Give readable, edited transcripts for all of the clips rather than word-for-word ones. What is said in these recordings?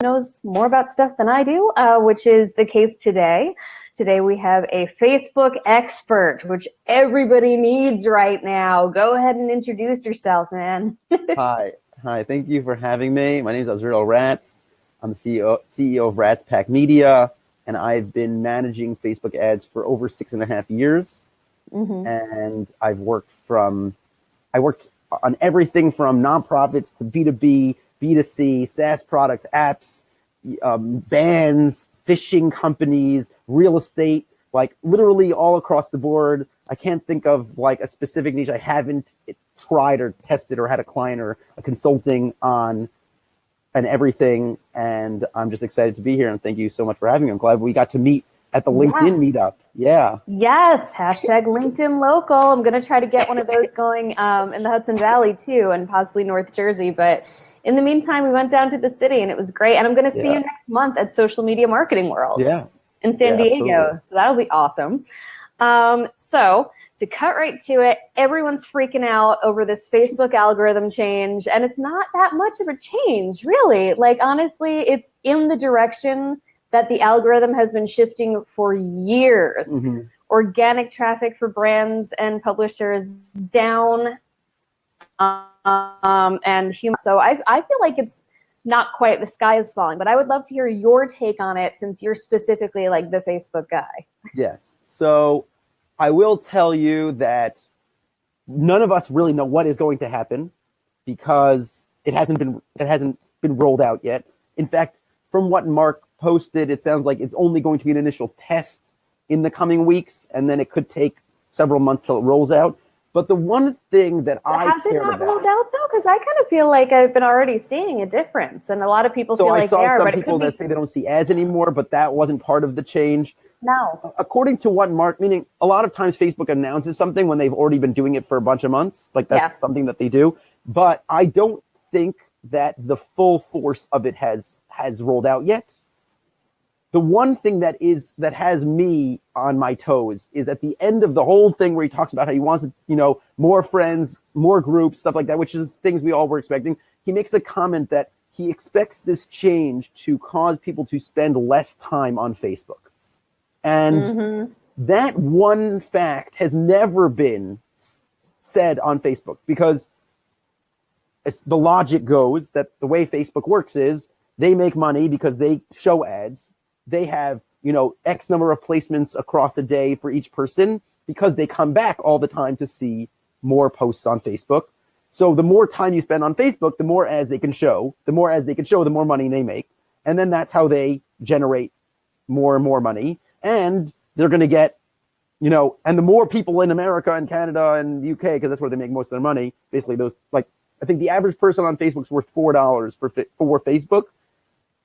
knows more about stuff than I do, which is the case today. Today we have a Facebook expert, which everybody needs right now. Go ahead and introduce yourself, man. Hi. Thank you for having me. My name is Azriel Ratz. I'm the CEO of Ratz Pack Media, and I've been managing Facebook ads for over 6.5 years. Mm-hmm. And I worked on everything from nonprofits to B2B, B2C, SaaS products, apps, bands, fishing companies, real estate, like literally all across the board. I can't think of like a specific niche I haven't tried or tested or had a client or a consulting on and everything. And I'm just excited to be here. And thank you so much for having me. I'm glad we got to meet at the LinkedIn meetup. Yeah. Yes. Hashtag LinkedIn local. I'm going to try to get one of those going in the Hudson Valley too, and possibly North Jersey. But in the meantime, we went down to the city and it was great. And I'm going to see you next month at Social Media Marketing World in San Diego. Absolutely. So that'll be awesome. So to cut right to it, everyone's freaking out over this Facebook algorithm change. And it's not that much of a change, really. Like, honestly, it's in the direction that the algorithm has been shifting for years. Mm-hmm. Organic traffic for brands and publishers down, and human. So I feel like it's not quite the sky is falling, but I would love to hear your take on it since you're specifically like the Facebook guy. Yes. So I will tell you that none of us really know what is going to happen because it hasn't been rolled out yet. In fact, from what Mark posted, it sounds like it's only going to be an initial test in the coming weeks, and then it could take several months till it rolls out. But the one thing that has it not rolled out though? Because I kind of feel like I've been already seeing a difference, and a lot of people feel like they are. Some people that say they don't see ads anymore, but that wasn't part of the change. No. According to what Mark, meaning a lot of times Facebook announces something when they've already been doing it for a bunch of months. Like that's something that they do. But I don't think that the full force of it has rolled out yet. The one thing that has me on my toes is at the end of the whole thing where he talks about how he wants, more friends, more groups, stuff like that, which is things we all were expecting. He makes a comment that he expects this change to cause people to spend less time on Facebook. And that one fact has never been said on Facebook because the logic goes that the way Facebook works is they make money because they show ads. They have, X number of placements across a day for each person because they come back all the time to see more posts on Facebook. So the more time you spend on Facebook, the more ads they can show. The more ads they can show, the more money they make. And then that's how they generate more and more money. And they're going to get, and the more people in America and Canada and UK, because that's where they make most of their money, basically those, like, I think the average person on Facebook is worth $4 for Facebook.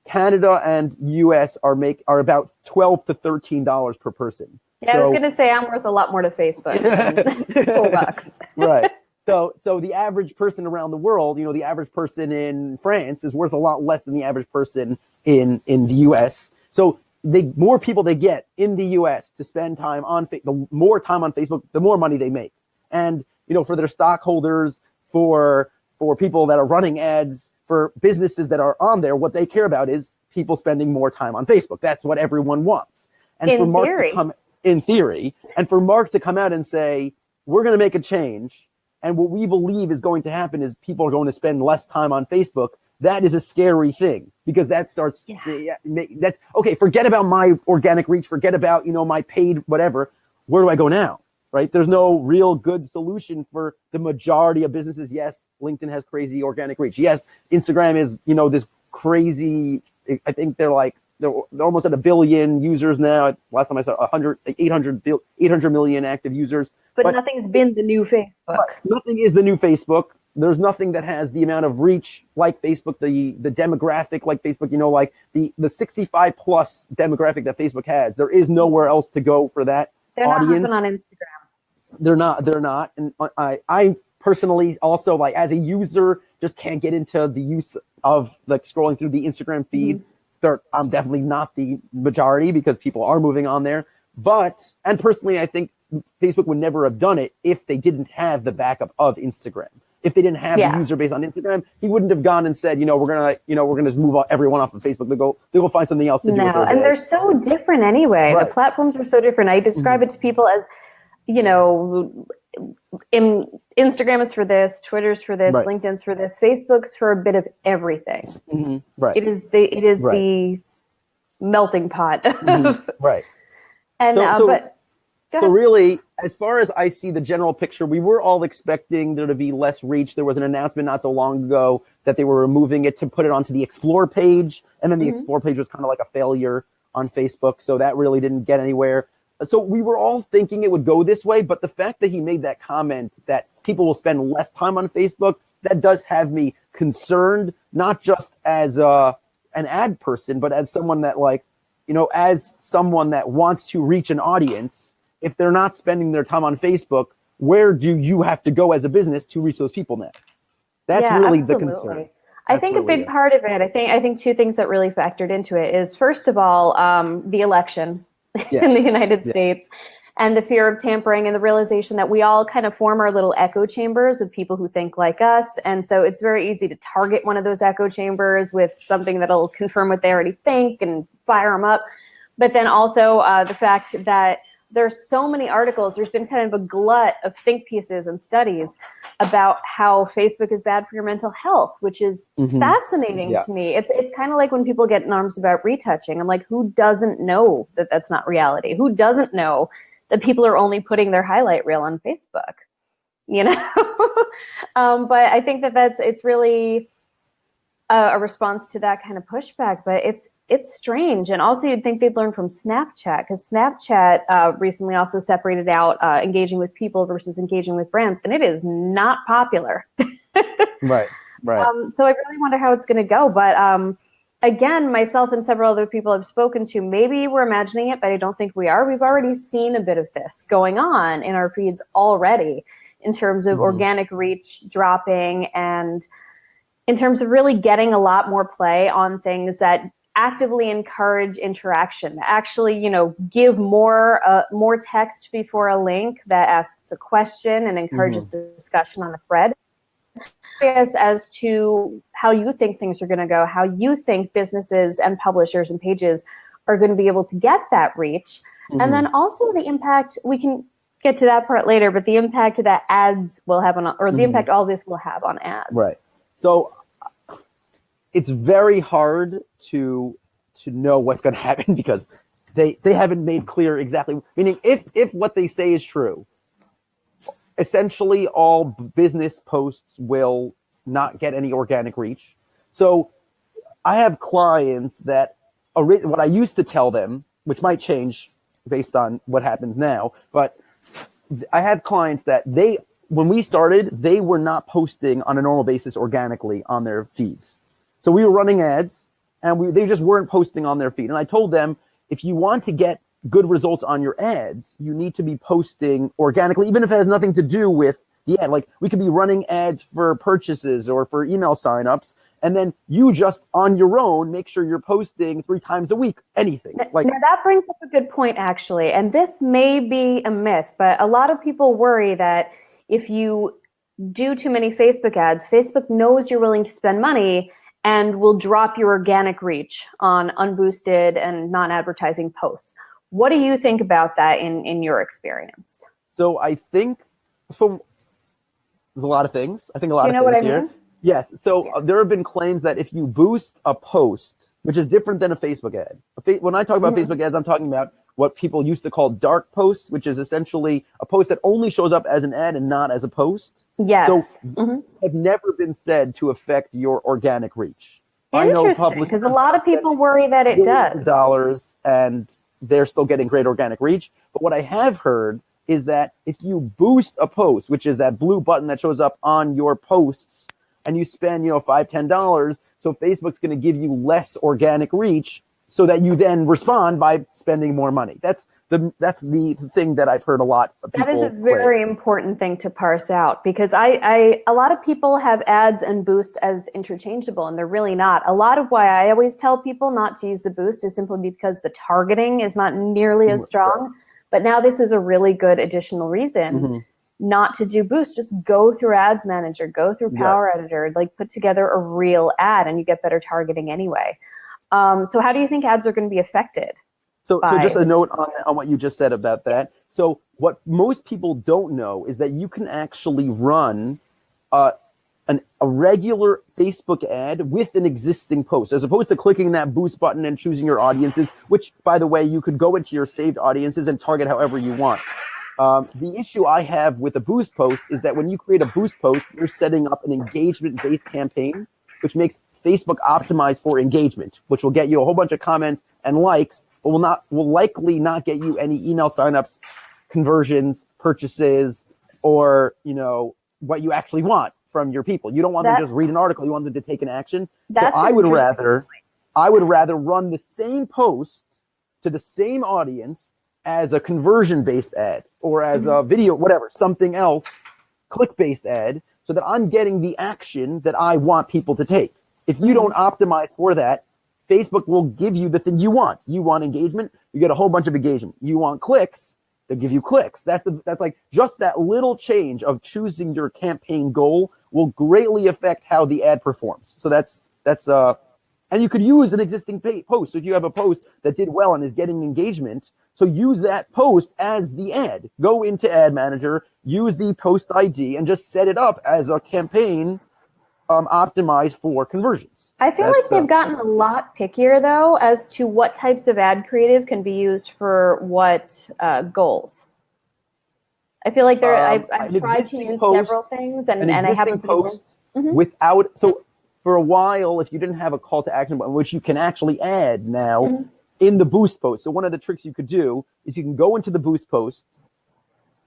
Canada and US are about $12 to $13 per person. Yeah, I was going to say I'm worth a lot more to Facebook than $4. Right. So the average person around the world, the average person in France is worth a lot less than the average person in the US. So the more people they get in the US to spend time on the more time on Facebook, the more money they make. And for their stockholders, for people that are running ads, for businesses that are on there, what they care about is people spending more time on Facebook. That's what everyone wants. And in theory, and for Mark to come out and say, we're going to make a change, and what we believe is going to happen is people are going to spend less time on Facebook. That is a scary thing because that starts, that's okay. Forget about my organic reach. Forget about, my paid whatever. Where do I go now? Right? There's no real good solution for the majority of businesses. Yes, LinkedIn has crazy organic reach. Yes, Instagram is, this crazy, I think they're almost at 1 billion users now. Last time I saw 800 million active users. But nothing's been the new Facebook. Nothing is the new Facebook. There's nothing that has the amount of reach like Facebook, the demographic like Facebook, like the 65 plus demographic that Facebook has. There is nowhere else to go for that audience. They're not on Instagram. They're not. And I personally also, like, as a user, just can't get into the use of like scrolling through the Instagram feed. I'm definitely not the majority because people are moving on there. And personally, I think Facebook would never have done it if they didn't have the backup of Instagram. if they didn't have the user base on Instagram, he wouldn't have gone and said, we're gonna just move everyone off of Facebook. They'll go find something else to do. With their and day. they're so different anyway. Right. The platforms are so different. I describe it to people as, Instagram is for this, Twitter's for this, LinkedIn's for this, Facebook's for a bit of everything. Right. It is the melting pot. Right. And so really, as far as I see the general picture, we were all expecting there to be less reach. There was an announcement not so long ago that they were removing it to put it onto the Explore page. And then the Explore page was kind of like a failure on Facebook. So that really didn't get anywhere. So we were all thinking it would go this way. But the fact that he made that comment that people will spend less time on Facebook, that does have me concerned, not just as an ad person, but as someone that as someone that wants to reach an audience. If they're not spending their time on Facebook, where do you have to go as a business to reach those people now? That's really the concern. I think a big part of it, I think two things that really factored into it is, first of all, the election in the United States and the fear of tampering and the realization that we all kind of form our little echo chambers of people who think like us. And so it's very easy to target one of those echo chambers with something that'll confirm what they already think and fire them up. But then also the fact that there's so many articles, there's been kind of a glut of think pieces and studies about how Facebook is bad for your mental health, which is fascinating to me. It's kind of like when people get in arms about retouching. I'm like, who doesn't know that that's not reality? Who doesn't know that people are only putting their highlight reel on Facebook? But I think that it's really a response to that kind of pushback, but it's strange. And also you'd think they'd learn from Snapchat, because Snapchat recently also separated out engaging with people versus engaging with brands, and it is not popular. Right. So I really wonder how it's going to go. But again, myself and several other people I've spoken to, maybe we're imagining it, but I don't think we are. We've already seen a bit of this going on in our feeds already in terms of organic reach dropping and in terms of really getting a lot more play on things that actively encourage interaction, actually, give more text before a link that asks a question and encourages discussion on the thread. Curious as to how you think things are going to go, how you think businesses and publishers and pages are going to be able to get that reach. And then also the impact, we can get to that part later, but the impact that ads will have on, or the impact all this will have on ads. Right. So it's very hard to know what's going to happen because they haven't made clear exactly. Meaning, if what they say is true, essentially all business posts will not get any organic reach. So I have clients that what I used to tell them, which might change based on what happens now, but I had clients that when we started, they were not posting on a normal basis organically on their feeds. So we were running ads, and they just weren't posting on their feed. And I told them, if you want to get good results on your ads, you need to be posting organically, even if it has nothing to do with the ad. Like, we could be running ads for purchases or for email signups, and then you just on your own make sure you're posting 3 times a week, anything. Like, now that brings up a good point, actually. And this may be a myth, but a lot of people worry that if you do too many Facebook ads, Facebook knows you're willing to spend money and will drop your organic reach on unboosted and non-advertising posts. What do you think about that in your experience? So I think, there's a lot of things. I think a lot of things what I here. mean? Yes. So there have been claims that if you boost a post, which is different than a Facebook ad. When I talk about Facebook ads, I'm talking about what people used to call dark posts, which is essentially a post that only shows up as an ad and not as a post. Yes. So have never been said to affect your organic reach. Interesting, because a lot of people worry that it does. Dollars, and they're still getting great organic reach. But what I have heard is that if you boost a post, which is that blue button that shows up on your posts, and you spend, $5, $10, so Facebook's going to give you less organic reach so that you then respond by spending more money. That's the thing that I've heard a lot of people. That is a very important thing to parse out, because a lot of people have ads and boosts as interchangeable, and they're really not. A lot of why I always tell people not to use the boost is simply because the targeting is not nearly as strong. But now this is a really good additional reason not to do boost, just go through Ads Manager, go through Power Editor, like put together a real ad, and you get better targeting anyway. So how do you think ads are going to be affected? So just a note on what you just said about that. So what most people don't know is that you can actually run a regular Facebook ad with an existing post, as opposed to clicking that boost button and choosing your audiences, which, by the way, you could go into your saved audiences and target however you want. The issue I have with a boost post is that when you create a boost post, you're setting up an engagement-based campaign, which makes Facebook optimize for engagement, which will get you a whole bunch of comments and likes, but will likely not get you any email signups, conversions, purchases, or what you actually want from your people. You don't want them to just read an article; you want them to take an action. So I would rather run the same post to the same audience as a conversion-based ad or as a video, whatever, something else, click-based ad, so that I'm getting the action that I want people to take. If you don't optimize for that, Facebook will give you the thing you want. You want engagement, you get a whole bunch of engagement. You want clicks, they'll give you clicks. That's like just that little change of choosing your campaign goal will greatly affect how the ad performs. So that's and you could use an existing post. So if you have a post that did well and is getting engagement, so use that post as the ad. Go into Ad Manager, use the post ID, and just set it up as a campaign optimized for conversions. I feel like they've gotten a lot pickier, though, as to what types of ad creative can be used for what goals. I feel like I've tried to use several things, and I haven't post without. So for a while, if you didn't have a call to action button, which you can actually add now in the boost post. So one of the tricks you could do is you can go into the boost post,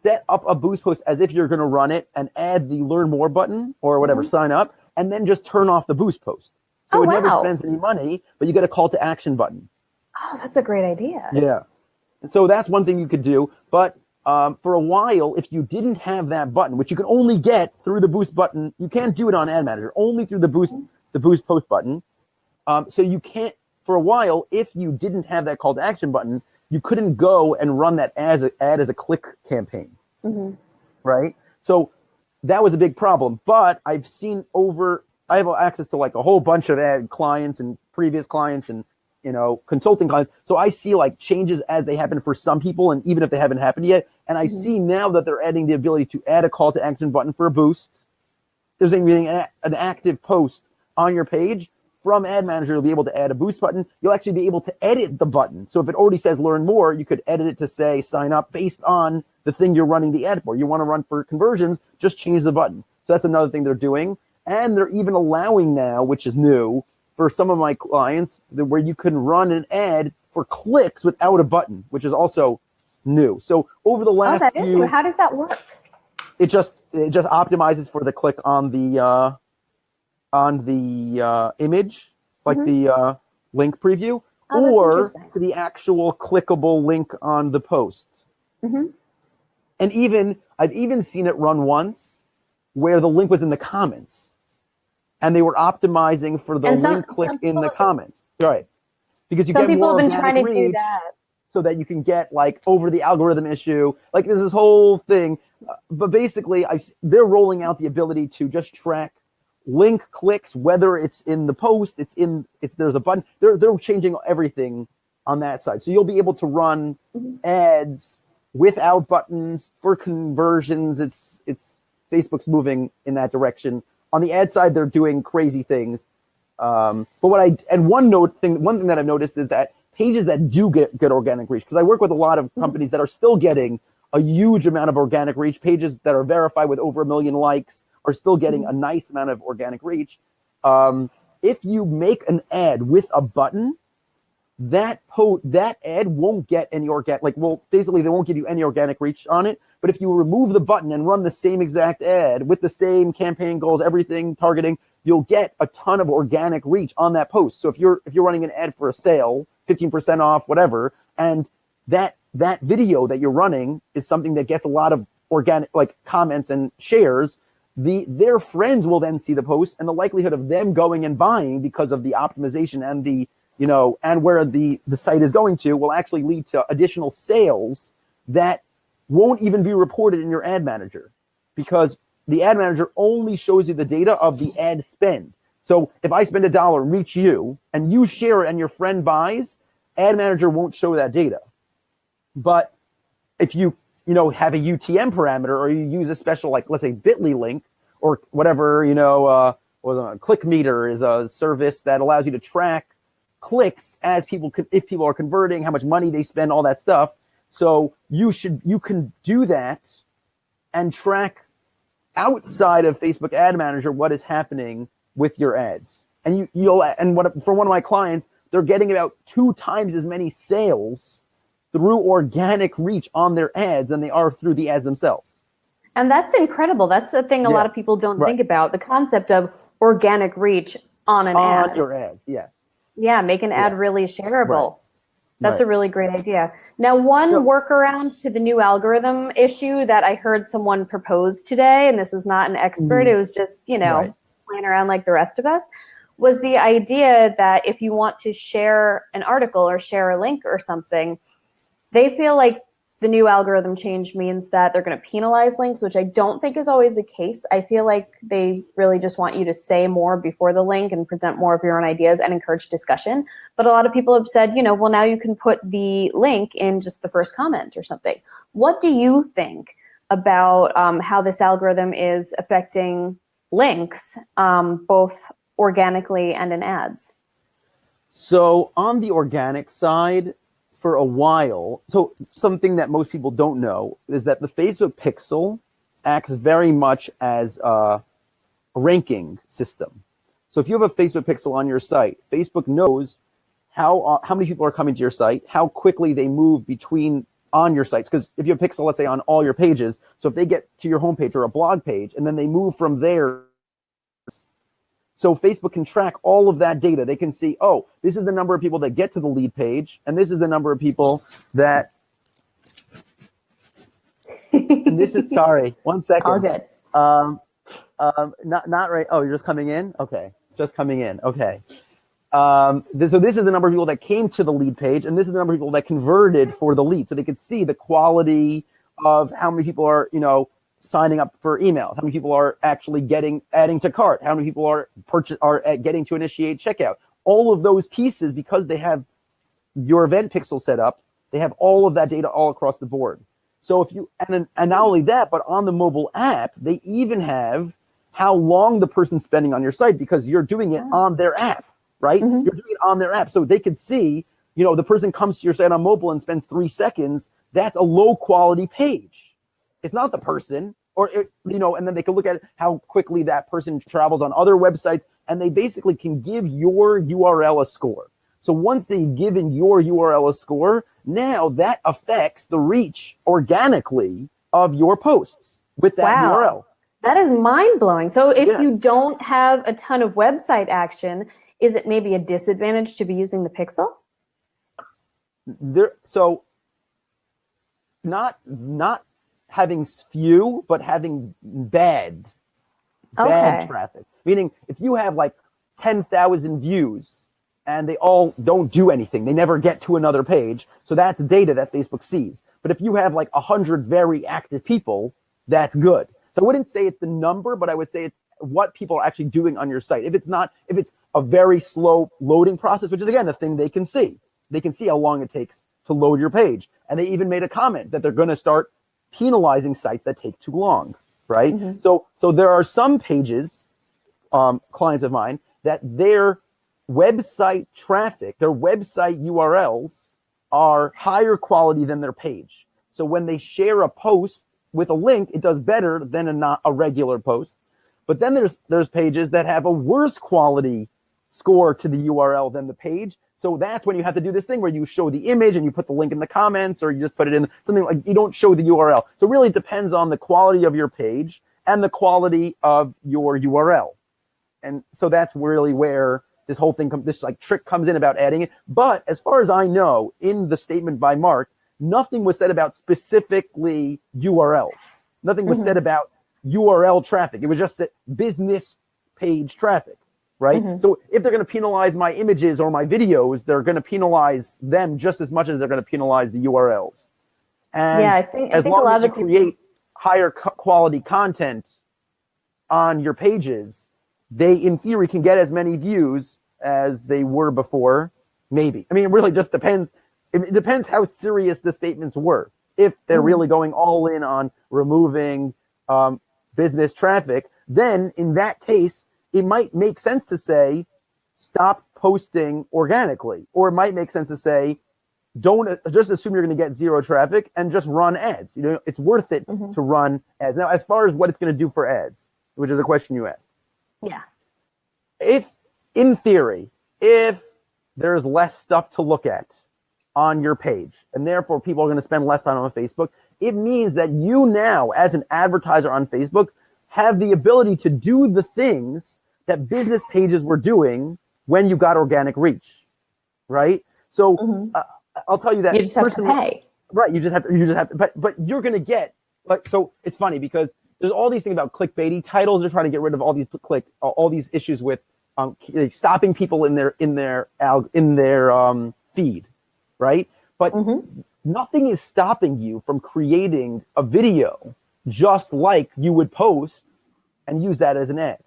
set up a boost post as if you're going to run it, and add the learn more button or whatever, sign up, and then just turn off the boost post. So it never spends any money, but you get a call to action button. Oh, that's a great idea. Yeah. And so that's one thing you could do. But for a while, if you didn't have that button, which you can only get through the boost button, you can't do it on Ad Manager, only through the boost post button. So you can't, for a while, if you didn't have that call to action button, you couldn't go and run that ad as a click campaign, right? So that was a big problem. But I have access to like a whole bunch of ad clients and previous clients and consulting clients. So I see like changes as they happen for some people, and even if they haven't happened yet. And I see now that they're adding the ability to add a call to action button for a boost. There's an active post on your page. From Ad Manager, you'll be able to add a boost button. You'll actually be able to edit the button. So if it already says learn more, you could edit it to say sign up based on the thing you're running the ad for. You want to run for conversions, just change the button. So that's another thing they're doing. And they're even allowing now, which is new, for some of my clients, where you can run an ad for clicks without a button, which is also new. So over the last how does that work? It just optimizes for the click on the image, like the link preview, or to the actual clickable link on the post. And I've even seen it run once where the link was in the comments, and they were optimizing for the link click in the comments, right? Because you get more have been trying to do that, so that you can get like over the algorithm issue. Like there's this whole thing, but basically, they're rolling out the ability to just track link clicks, whether it's in the post, there's a button. They're changing everything on that side, so you'll be able to run ads without buttons for conversions. It's Facebook's moving in that direction. On the ad side, they're doing crazy things. But one thing that I've noticed is that pages that do get organic reach, because I work with a lot of companies that are still getting a huge amount of organic reach, pages that are verified with over 1 million likes are still getting a nice amount of organic reach. If you make an ad with a button, that ad won't get any organic, basically they won't give you any organic reach on it. But if you remove the button and run the same exact ad with the same campaign goals, everything, targeting, you'll get a ton of organic reach on that post. So if you're running an ad for a sale, 15% off, whatever, and that video that you're running is something that gets a lot of organic comments and shares, their friends will then see the post, and the likelihood of them going and buying because of the optimization and the and where the site is going to will actually lead to additional sales that won't even be reported in your ad manager. because the ad manager only shows you the data of the ad spend. So if I spend $1 and reach you and you share it and your friend buys, ad manager won't show that data. But if you have a UTM parameter, or you use a special, like, let's say Bitly link or whatever, Click Meter is a service that allows you to track clicks if people are converting, how much money they spend, all that stuff. So you can do that and track outside of Facebook Ad Manager what is happening with your ads. And for one of my clients, they're getting about 2 times as many sales through organic reach on their ads than they are through the ads themselves. And that's incredible. That's the thing a lot of people don't think about, the concept of organic reach on an ad. On your ads, yes. Yeah, make an ad really shareable. Right. That's a really great idea. Now, one workaround to the new algorithm issue that I heard someone propose today, and this was not an expert, it was just, playing around like the rest of us, was the idea that if you want to share an article or share a link or something, they feel like the new algorithm change means that they're going to penalize links, which I don't think is always the case. I feel like they really just want you to say more before the link and present more of your own ideas and encourage discussion. But a lot of people have said, well, now you can put the link in just the first comment or something. What do you think about how this algorithm is affecting links, both organically and in ads? So on the organic side, for a while, so something that most people don't know is that the Facebook pixel acts very much as a ranking system. So if you have a Facebook pixel on your site, Facebook knows how many people are coming to your site, how quickly they move on your sites. Because if you have a pixel, let's say, on all your pages, so if they get to your homepage or a blog page and then they move from there, so Facebook can track all of that data. They can see, oh, this is the number of people that get to the lead page, and this is the number of people that. And this is, sorry, 1 second. All good. Not right. Oh, you're just coming in. Okay, just coming in. Okay. So this is the number of people that came to the lead page, and this is the number of people that converted for the lead. So they could see the quality of how many people are, signing up for emails, how many people are actually adding to cart, how many people are getting to initiate checkout. All of those pieces, because they have your event pixel set up, they have all of that data all across the board. So and not only that, but on the mobile app, they even have how long the person's spending on your site, because you're doing it on their app, right? Mm-hmm. You're doing it on their app. So they could see, the person comes to your site on mobile and spends 3 seconds. That's a low quality page. It's not the person, and then they can look at how quickly that person travels on other websites, and they basically can give your URL a score. So once they've given your URL a score, now that affects the reach organically of your posts with that URL. That is mind-blowing. So if you don't have a ton of website action, is it maybe a disadvantage to be using the pixel? So not having few, but having bad traffic. Meaning, if you have like 10,000 views and they all don't do anything, they never get to another page, so that's data that Facebook sees. But if you have like 100 very active people, that's good. So I wouldn't say it's the number, but I would say it's what people are actually doing on your site. If it's a very slow loading process, which is, again, the thing they can see. They can see how long it takes to load your page. And they even made a comment that they're going to start penalizing sites that take too long, right? Mm-hmm. So there are some pages, clients of mine, that their website traffic, their website URLs are higher quality than their page. So when they share a post with a link, it does better than a regular post. But then there's pages that have a worse quality score to the URL than the page. So that's when you have to do this thing where you show the image and you put the link in the comments, or you just put it in something like, you don't show the URL. So really it depends on the quality of your page and the quality of your URL. And so that's really where this whole thing, this like trick comes in about adding it. But as far as I know, in the statement by Mark, nothing was said about specifically URLs. Nothing was said about URL traffic. It was just business page traffic. Right? Mm-hmm. So if they're going to penalize my images or my videos, they're going to penalize them just as much as they're going to penalize the URLs. And I think as long as you create higher quality content on your pages, they in theory can get as many views as they were before. Maybe. I mean, it really just depends. It depends how serious the statements were. If they're really going all in on removing business traffic, then in that case, it might make sense to say, stop posting organically. Or it might make sense to say, don't just assume you're going to get zero traffic and just run ads. You know, it's worth it to run ads. Now, as far as what it's going to do for ads, which is a question you asked. Yeah. If, in theory, if there's less stuff to look at on your page, and therefore people are going to spend less time on Facebook, it means that you now, as an advertiser on Facebook, have the ability to do the things that business pages were doing when you got organic reach, right? So I'll tell you that you just have to pay. Right, you just have to, but you're going to get, like, so it's funny because there's all these things about clickbaity titles. They're trying to get rid of all these issues with stopping people in their feed, right? But nothing is stopping you from creating a video just like you would post and use that as an ad.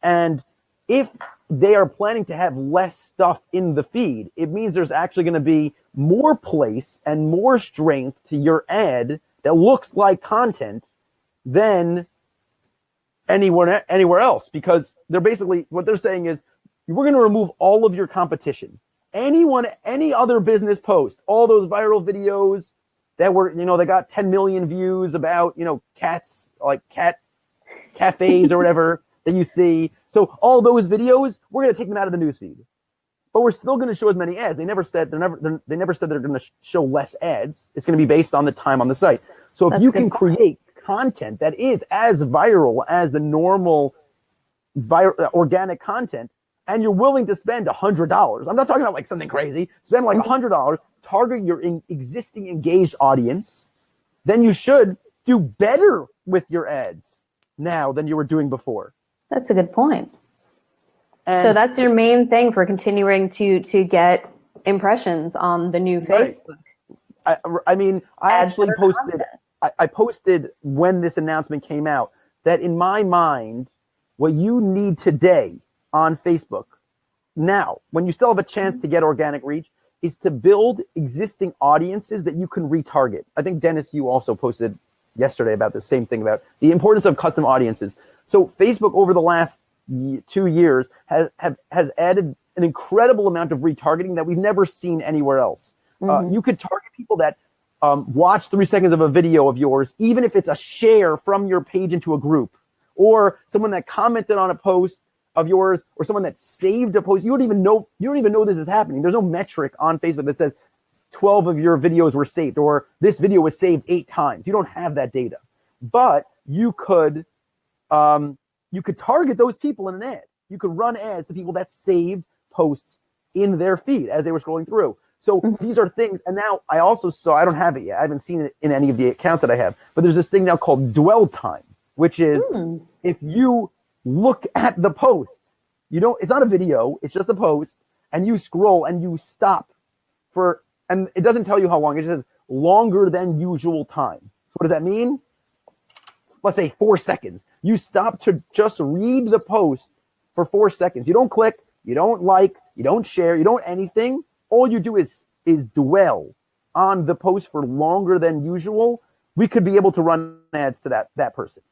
And if they are planning to have less stuff in the feed, it means there's actually going to be more place and more strength to your ad that looks like content than anywhere else, because they're basically, what they're saying is, we're going to remove all of your competition. Any other business post, all those viral videos that were, they got 10 million views about, cats, like cat cafes or whatever that you see. So all those videos, we're going to take them out of the newsfeed, but we're still going to show as many ads. They never said they're going to show less ads. It's going to be based on the time on the site. So if you can create content that is as viral as the normal organic content, and you're willing to spend $100, I'm not talking about like something crazy, spend like $100, target your existing engaged audience, then you should do better with your ads now than you were doing before. That's a good point. And so that's your main thing for continuing to get impressions on the new Facebook. I mean, I actually posted, I posted when this announcement came out that in my mind, what you need today on Facebook now, when you still have a chance to get organic reach, is to build existing audiences that you can retarget. I think, Dennis, you also posted yesterday about the same thing, about the importance of custom audiences. So Facebook over the last 2 years has added an incredible amount of retargeting that we've never seen anywhere else. You could target people that watch 3 seconds of a video of yours, even if it's a share from your page into a group, or someone that commented on a post of yours, or someone that saved a post. You don't even know this is happening. There's no metric on Facebook that says 12 of your videos were saved, or this video was saved 8 times. You don't have that data, but you could target those people in an ad. You could run ads to people that saved posts in their feed as they were scrolling through. So these are things. And now I also saw, I don't have it yet, I haven't seen it in any of the accounts that I have, but there's this thing now called dwell time, which is if you look at the post, it's not a video, it's just a post, and you scroll and you stop and it doesn't tell you how long, it just says longer than usual time. So what does that mean? Let's say 4 seconds. You stop to just read the post for 4 seconds. You don't click, you don't like, you don't share, you don't anything. All you do is dwell on the post for longer than usual. We could be able to run ads to that person.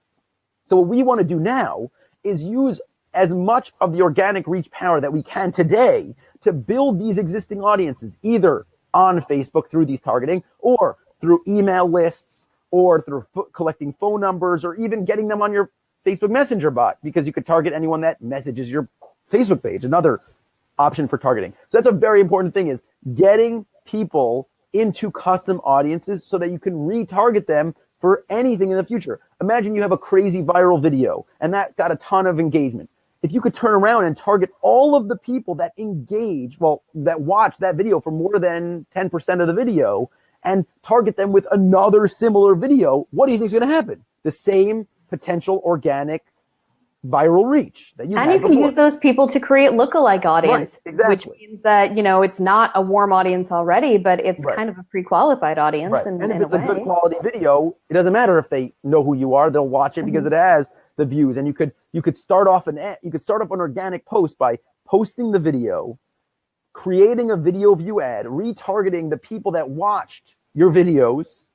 So what we want to do now is use as much of the organic reach power that we can today to build these existing audiences, either on Facebook through these targeting, or through email lists, or through collecting phone numbers, or even getting them on your Facebook Messenger bot, because you could target anyone that messages your Facebook page, another option for targeting. So that's a very important thing, is getting people into custom audiences so that you can retarget them for anything in the future. Imagine you have a crazy viral video and that got a ton of engagement. If you could turn around and target all of the people that that watch that video for more than 10% of the video, and target them with another similar video, what do you think is going to happen? The same potential organic viral reach that you and had you can before. use those people to create lookalike audience, Right, exactly. which means that, you know, it's not a warm audience already, but it's Right. kind of a pre-qualified audience. Right. And if in it's a a good way, quality video, it doesn't matter if they know who you are; they'll watch it because it has the views. And you could start off an organic post by posting the video, creating a video view ad, retargeting the people that watched your videos.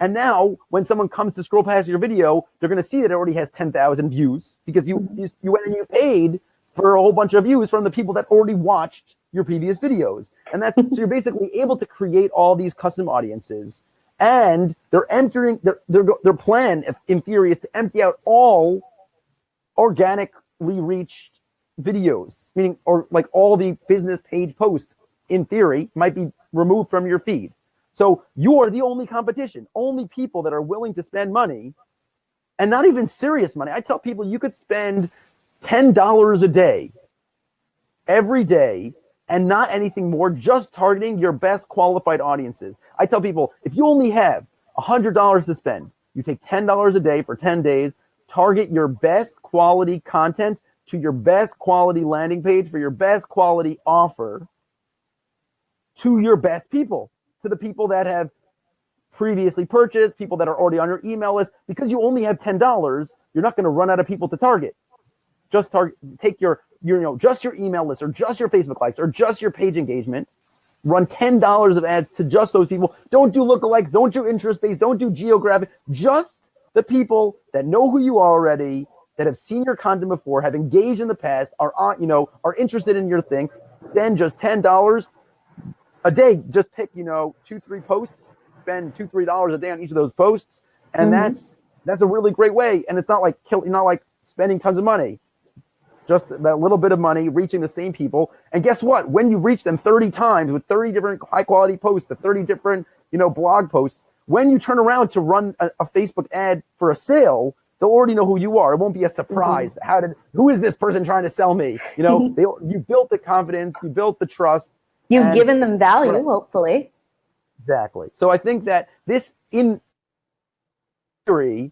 And now, when someone comes to scroll past your video, they're going to see that it already has 10,000 views because you went and you paid for a whole bunch of views from the people that already watched your previous videos. And that's so you're basically able to create all these custom audiences. And they're entering their plan, in theory, is to empty out all organically reached videos, meaning or like all the business page posts, in theory, might be removed from your feed. So you are the only competition, only people that are willing to spend money, and not even serious money. I tell people you could spend $10 a day, every day, and not anything more, just targeting your best qualified audiences. I tell people, if you only have $100 to spend, you take $10 a day for 10 days, target your best quality content to your best quality landing page for your best quality offer to your best people, to the people that have previously purchased, people that are already on your email list. Because you only have $10, you're not going to run out of people to target. Just take your just your email list, or just your Facebook likes, or just your page engagement. Run $10 of ads to just those people. Don't do lookalikes. Don't do interest-based. Don't do geographic. Just the people that know who you are already, that have seen your content before, have engaged in the past, are interested in your thing. Spend just $10 a day. Just pick 2-3 posts. Spend $2-3 a day on each of those posts, and that's a really great way. And it's not like spending tons of money. Just that little bit of money, reaching the same people. And guess what? When you reach them 30 times with 30 different high-quality posts, the 30 different, blog posts, when you turn around to run a Facebook ad for a sale, they'll already know who you are. It won't be a surprise. Who is this person trying to sell me? You built the confidence, you built the trust. You've given them value, hopefully. Exactly. So I think that this, in theory,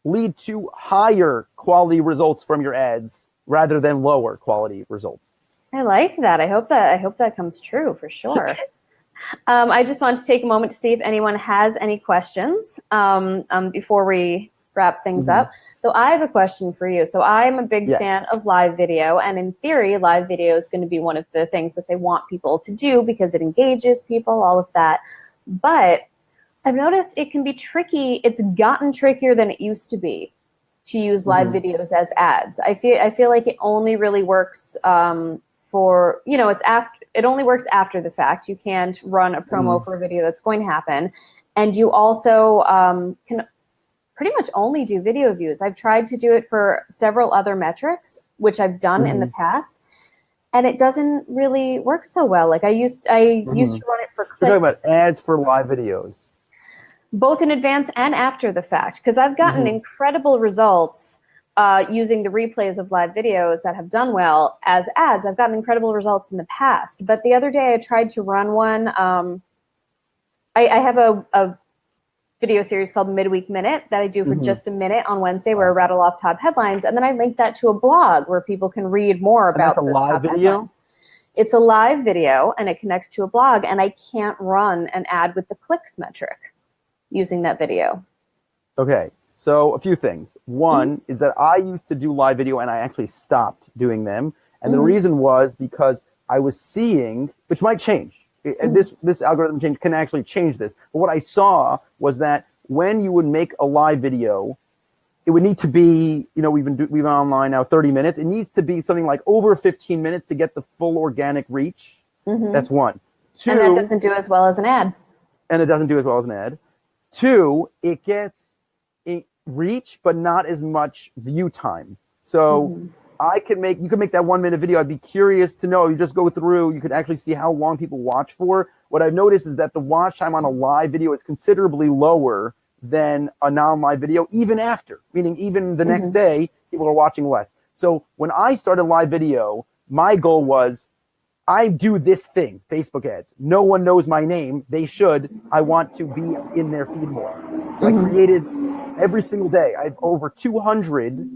lead to higher quality results from your ads rather than lower quality results. I like that. I hope that comes true for sure. I just want to take a moment to see if anyone has any questions before we wrap things up. So I have a question for you. So I'm a big fan of live video, and in theory, live video is going to be one of the things that they want people to do because it engages people, all of that. But I've noticed it can be tricky. It's gotten trickier than it used to be to use live videos as ads. I feel like it only really works for, it only works after the fact. You can't run a promo for a video that's going to happen. And you also can pretty much only do video views. I've tried to do it for several other metrics, which I've done in the past, and it doesn't really work so well. Like I used to run it for clicks. You're talking about ads for live videos. Both in advance and after the fact, because I've gotten incredible results using the replays of live videos that have done well as ads. I've gotten incredible results in the past. But the other day I tried to run one. I have a video series called Midweek Minute that I do for just a minute on Wednesday, where I rattle off top headlines. And then I link that to a blog where people can read more about those top headlines. It's a live video, and it connects to a blog. And I can't run an ad with the clicks metric using that video. Okay, so a few things. One is that I used to do live video, and I actually stopped doing them. And the reason was because I was seeing, which might change, and this algorithm change can actually change this. But what I saw was that when you would make a live video, it would need to be, we've been online now 30 minutes. It needs to be something like over 15 minutes to get the full organic reach. That's one. Two, and that doesn't do as well as an ad. And it doesn't do as well as an ad. Two, it gets reach, but not as much view time. So you could make that 1 minute video. I'd be curious to know, you just go through, you could actually see how long people watch for. What I've noticed is that the watch time on a live video is considerably lower than a non-live video, even after, meaning even the next day, people are watching less. So when I started live video, my goal was, I do this thing, Facebook ads. No one knows my name. They should. I want to be in their feed more. So I created every single day. I have over 200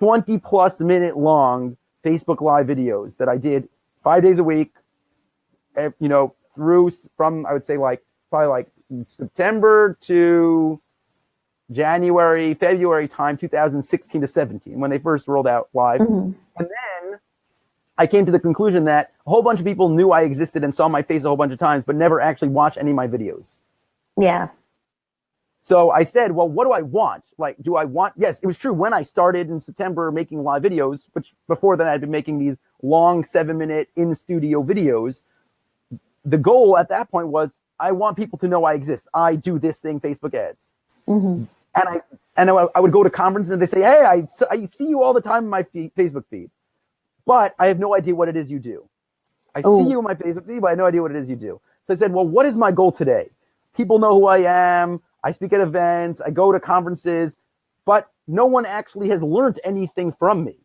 20 plus minute long Facebook Live videos that I did 5 days a week, through from, I would say probably like September to January, February time, 2016 to 17, when they first rolled out live. Mm-hmm. And then I came to the conclusion that a whole bunch of people knew I existed and saw my face a whole bunch of times, but never actually watched any of my videos. Yeah. So I said, well, what do I want? Yes, it was true. When I started in September making live videos, which before then I'd been making these long 7-minute in-studio videos, the goal at that point was, I want people to know I exist. I do this thing, Facebook ads. Mm-hmm. And I would go to conferences and they say, hey, I see you all the time in my Facebook feed, but I have no idea what it is you do. I see you in my Facebook feed, but I have no idea what it is you do. So I said, well, what is my goal today? People know who I am. I speak at events. I go to conferences, but no one actually has learned anything from me.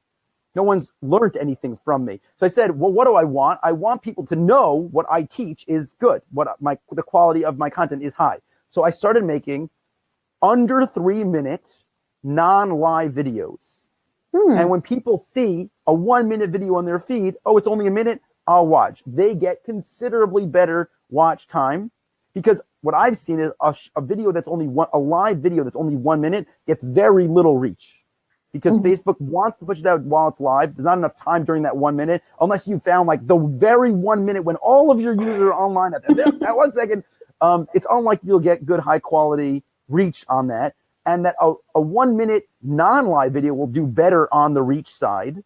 No one's learned anything from me. So I said, well, what do I want? I want people to know what I teach is good. The quality of my content is high. So I started making under 3-minute non-live videos. And when people see a 1-minute video on their feed, it's only a minute, I'll watch. They get considerably better watch time, because what I've seen is a video that's only a live video that's only 1 minute gets very little reach, because Facebook wants to push it out while it's live. There's not enough time during that 1 minute, unless you found like the very 1 minute when all of your users are online at that 1 second. It's unlikely you'll get good high quality reach on that, and that a 1 minute non-live video will do better on the reach side.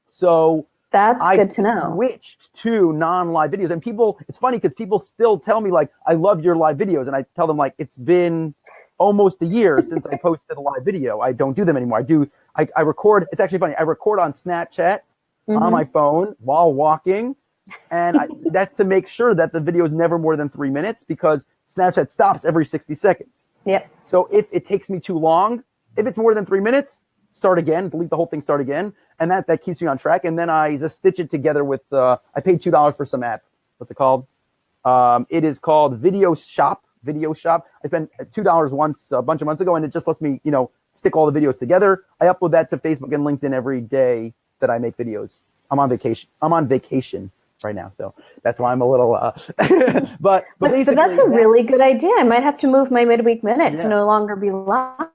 So that's good to know. I switched to non-live videos, and it's funny because people still tell me like, I love your live videos, and I tell them like, it's been almost a year since I posted a live video. I don't do them anymore. I record. It's actually funny. I record on Snapchat on my phone while walking. And that's to make sure that the video is never more than 3 minutes, because Snapchat stops every 60 seconds. Yep. So if it takes me too long, if it's more than 3 minutes, start again, delete the whole thing, start again. And that keeps me on track. And then I just stitch it together with, I paid $2 for some app. What's it called? It is called Video Shop. I spent $2 once a bunch of months ago, and it just lets me, stick all the videos together. I upload that to Facebook and LinkedIn every day that I make videos. I'm on vacation right now, so that's why I'm a little but basically that's a really good idea. I might have to move my midweek minute to no longer be live,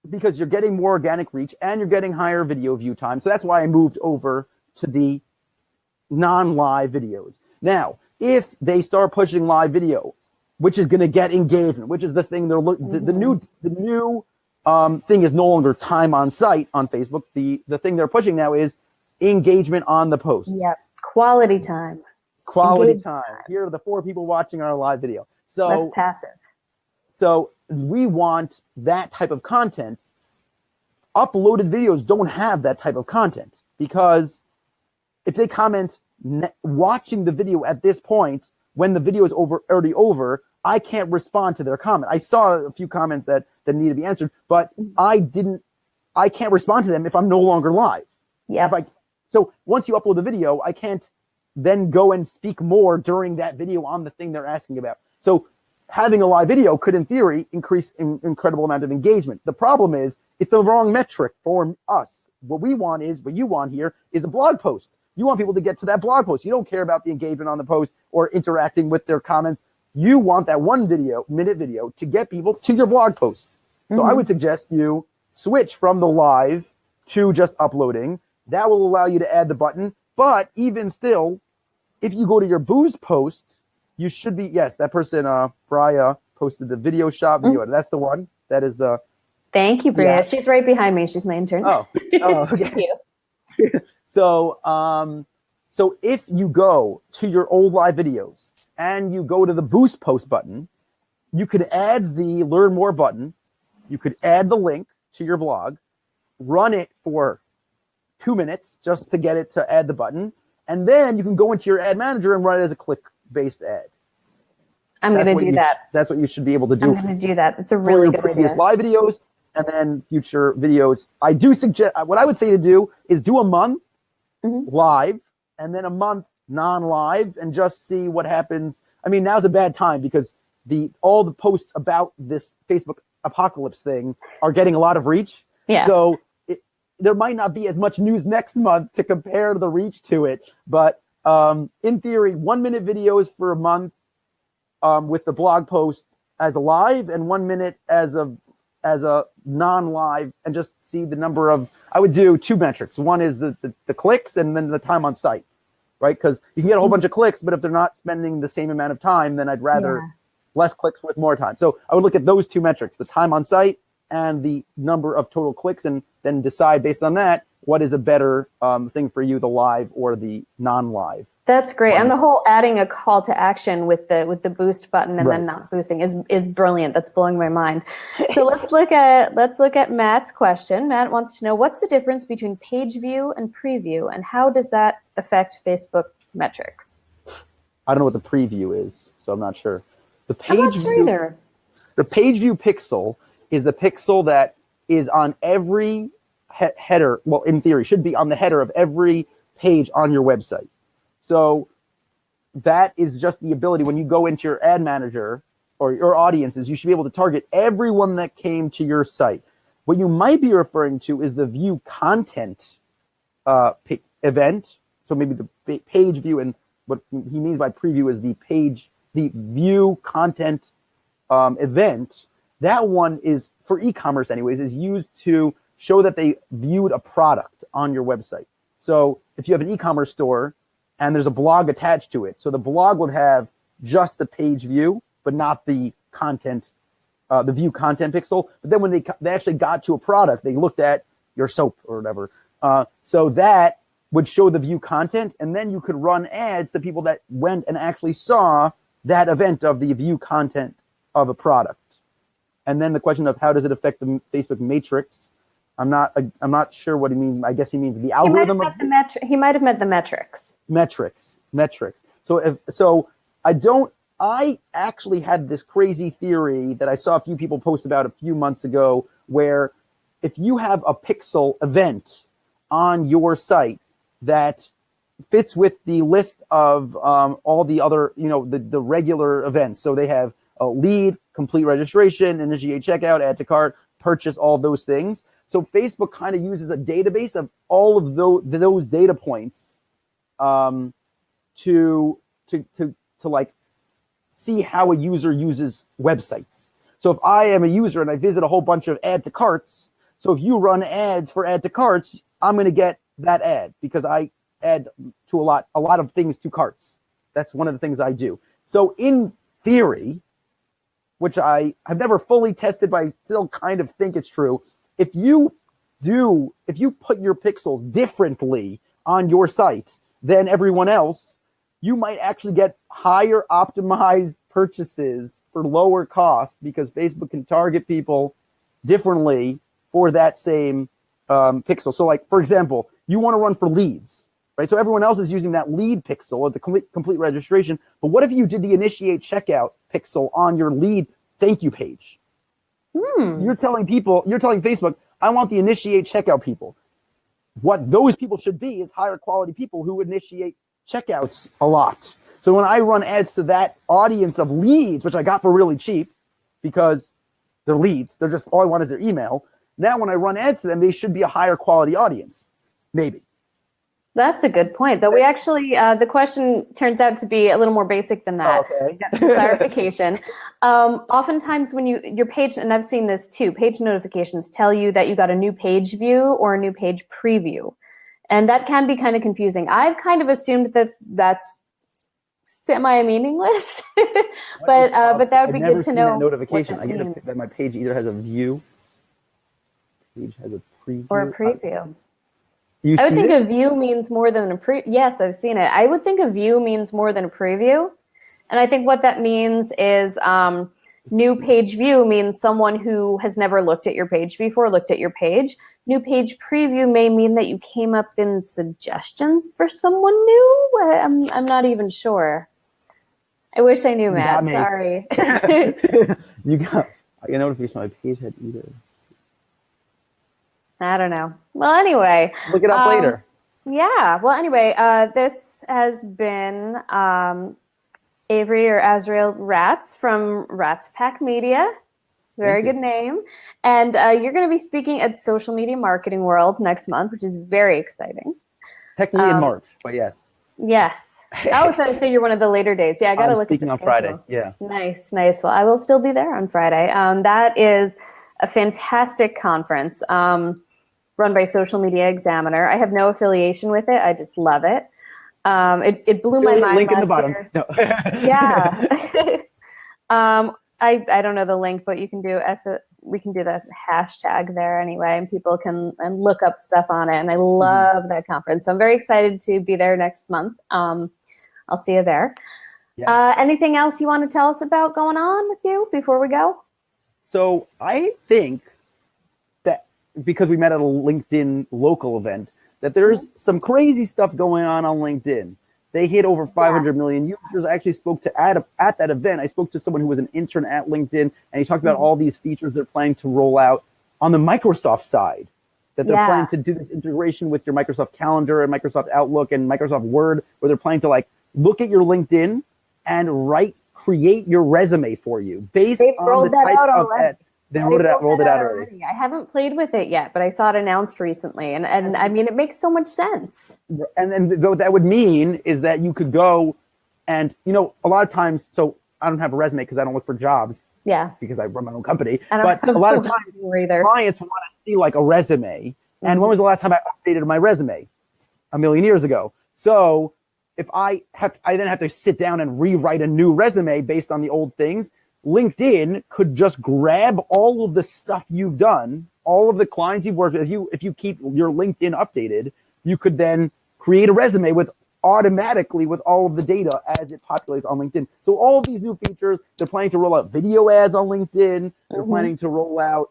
because you're getting more organic reach and you're getting higher video view time. So that's why I moved over to the non-live videos. Now, if they start pushing live video, which is going to get engagement, which is the thing the new thing is no longer time on site on Facebook. The thing they're pushing now is engagement on the posts. Yep. Quality time. Here are the 4 people watching our live video. So less passive. So we want that type of content. Uploaded videos don't have that type of content, because if they comment watching the video at this point when the video is already over, I can't respond to their comment. I saw a few comments that need to be answered, but I can't respond to them if I'm no longer live. Yeah. So once you upload the video, I can't then go and speak more during that video on the thing they're asking about. So having a live video could, in theory, increase an incredible amount of engagement. The problem is it's the wrong metric for us. What you want here is a blog post. You want people to get to that blog post. You don't care about the engagement on the post or interacting with their comments. You want that 1 minute video to get people to your blog post. So I would suggest you switch from the live to just uploading. That will allow you to add the button. But even still, if you go to your booze post, you should be, that person, Bria, posted the video shop video. That's the one. That is the. Thank you, Bria. Yeah. She's right behind me. She's my intern. Oh okay. Thank you. So if you go to your old live videos and you go to the boost post button, you could add the learn more button. You could add the link to your blog, run it for 2 minutes just to get it to add the button. And then you can go into your ad manager and run it as a click-based ad. I'm going to do that. That's what you should be able to do. I'm going to do that. It's a really good idea. Previous live videos and then future videos. I do suggest, what I would say to do is do a month live and then a month non-live and just see what happens. I mean, now's a bad time because all the posts about this Facebook apocalypse thing are getting a lot of reach. Yeah. So there might not be as much news next month to compare the reach to it. But in theory, 1 minute videos for a month with the blog post as a live, and 1 minute as a non-live, and just see the number of, I would do 2 metrics. One is the clicks, and then the time on site, right? Because you can get a whole bunch of clicks, but if they're not spending the same amount of time, then I'd rather less clicks with more time. So I would look at those 2 metrics, the time on site and the number of total clicks, and then decide based on that what is a better thing for you, the live or the non-live. That's great. And the whole adding a call to action with the boost button and then not boosting is brilliant. That's blowing my mind. So let's look at Matt's question. Matt wants to know, what's the difference between page view and preview, and how does that affect Facebook metrics? I don't know what the preview is, so I'm not sure. I'm not sure either. The page view pixel is the pixel that is on every header. Well, in theory, should be on the header of every page on your website. So that is just the ability, when you go into your ad manager or your audiences, you should be able to target everyone that came to your site. What you might be referring to is the view content event. So maybe the page view, and what he means by preview is the view content event. That one is, for e-commerce anyways, is used to show that they viewed a product on your website. So if you have an e-commerce store and there's a blog attached to it, so the blog would have just the page view, but not the content, the view content pixel. But then when they actually got to a product, they looked at your soap or whatever. So that would show the view content, and then you could run ads to people that went and actually saw that event of the view content of a product. And then the question of how does it affect the Facebook matrix? I'm not sure what he means. I guess he means the algorithm. He might have meant the metrics. Metrics. I actually had this crazy theory that I saw a few people post about a few months ago, where if you have a pixel event on your site that fits with the list of all the other, the regular events. So they have a lead, complete registration, initiate checkout, add to cart, purchase, all those things. So Facebook kind of uses a database of all of those data points to like see how a user uses websites. So if I am a user and I visit a whole bunch of add to carts, so if you run ads for add to carts, I'm going to get that ad because I add to a lot of things to carts. That's one of the things I do. So in theory, which I have never fully tested, but I still kind of think it's true. If you put your pixels differently on your site than everyone else, you might actually get higher optimized purchases for lower costs because Facebook can target people differently for that same pixel. So like, for example, you want to run for leads, right? So everyone else is using that lead pixel or the complete registration. But what if you did the initiate checkout pixel on your lead thank you page? You're telling Facebook, I want the initiate checkout people. What those people should be is higher quality people who initiate checkouts a lot. So when I run ads to that audience of leads, which I got for really cheap because they're leads, they're just, all I want is their email. Now when I run ads to them, they should be a higher quality audience. Maybe. That's a good point. Though we actually, the question turns out to be a little more basic than that. Okay. Clarification. Oftentimes when your page, and I've seen this too, page notifications tell you that you got a new page view or a new page preview. And that can be kind of confusing. I've kind of assumed that that's semi-meaningless, but that would be good to know. That notification. I get that my page either has a view, page has a preview, or a preview. I would think a view means more than a preview. Yes, I've seen it. I would think a view means more than a preview. And I think what that means is new page view means someone who has never looked at your page before, looked at your page. New page preview may mean that you came up in suggestions for someone new. I'm not even sure. I wish I knew, Matt. Sorry. You got a notification my page had either. I don't know. Well, anyway. Look it up later. Yeah. Well, anyway, this has been Avery or Azrael Ratz from Rats Pack Media. Very good name. And you're going to be speaking at Social Media Marketing World next month, which is very exciting. Technically in March, but yes. Yes. Oh, so you're one of the later days. Yeah, I got to look at the speaking on schedule. Friday. Yeah. Nice. Well, I will still be there on Friday. That is a fantastic conference run by Social Media Examiner. I have no affiliation with it. I just love it. It blew my mind link in the last bottom. year. No. Yeah. I don't know the link, but you can do we can do the hashtag there anyway, and people can look up stuff on it. And I love that conference. So I'm very excited to be there next month. I'll see you there. Yeah. Anything else you want to tell us about going on with you before we go? So I think that because we met at a LinkedIn local event, that there's some crazy stuff going on LinkedIn. They hit over 500 million users. I actually spoke to at that event. I spoke to someone who was an intern at LinkedIn, and he talked about all these features they're planning to roll out on the Microsoft side. That they're planning to do this integration with your Microsoft Calendar and Microsoft Outlook and Microsoft Word, where they're planning to like look at your LinkedIn and create your resume for you based on the type of ad. They rolled it out already. I haven't played with it yet, but I saw it announced recently, and I mean, it makes so much sense. And what that would mean is that you could go and, a lot of times, so I don't have a resume because I don't look for jobs. Yeah. Because I run my own company. But a lot of times clients want to see like a resume. And when was the last time I updated my resume? A million years ago. So if I then have to sit down and rewrite a new resume based on the old things, LinkedIn could just grab all of the stuff you've done, all of the clients you've worked with. If you keep your LinkedIn updated, you could then create a resume automatically with all of the data as it populates on LinkedIn. So all of these new features, they're planning to roll out video ads on LinkedIn. They're planning to roll out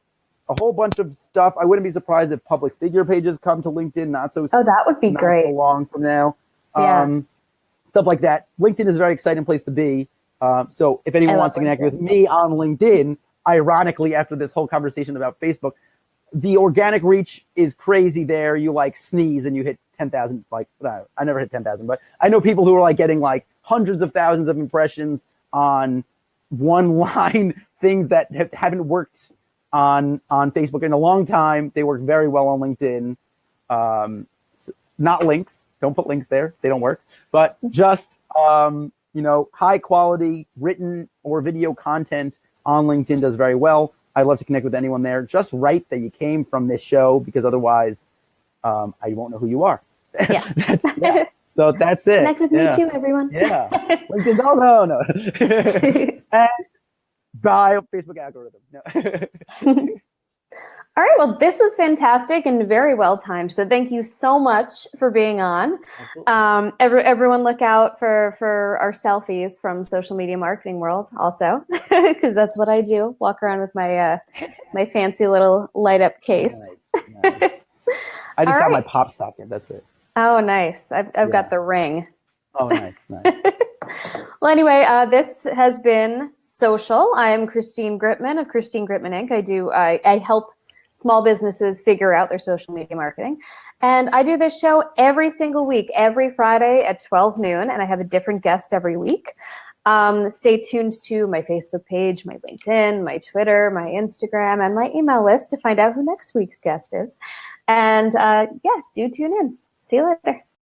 a whole bunch of stuff. I wouldn't be surprised if public figure pages come to LinkedIn. That would be great. So long from now. Yeah. Stuff like that. LinkedIn is a very exciting place to be. So if anyone wants to connect with me on LinkedIn, ironically, after this whole conversation about Facebook, the organic reach is crazy there. You like sneeze and you hit 10,000. I never hit 10,000, but I know people who are like getting like hundreds of thousands of impressions on one line things that haven't worked on Facebook in a long time. They work very well on LinkedIn. Not links. Don't put links there. They don't work. But just high quality written or video content on LinkedIn does very well. I'd love to connect with anyone there. Just write that you came from this show, because otherwise I won't know who you are. Yeah. So that's it. Connect with me too, everyone. Yeah. LinkedIn's also no. And bye, Facebook algorithm. No. All right. Well, this was fantastic and very well timed. So thank you so much for being on. Everyone look out for our selfies from Social Media Marketing World also, because that's what I do. Walk around with my my fancy little light up case. Nice. I just got my pop socket. That's it. Oh, nice. I've got the ring. Oh, nice. Well, anyway, this has been Social. I am Christine Gritmon of Christine Gritmon Inc. I help small businesses figure out their social media marketing. And I do this show every single week, every Friday at 12 noon, and I have a different guest every week. Stay tuned to my Facebook page, my LinkedIn, my Twitter, my Instagram, and my email list to find out who next week's guest is. And do tune in. See you later.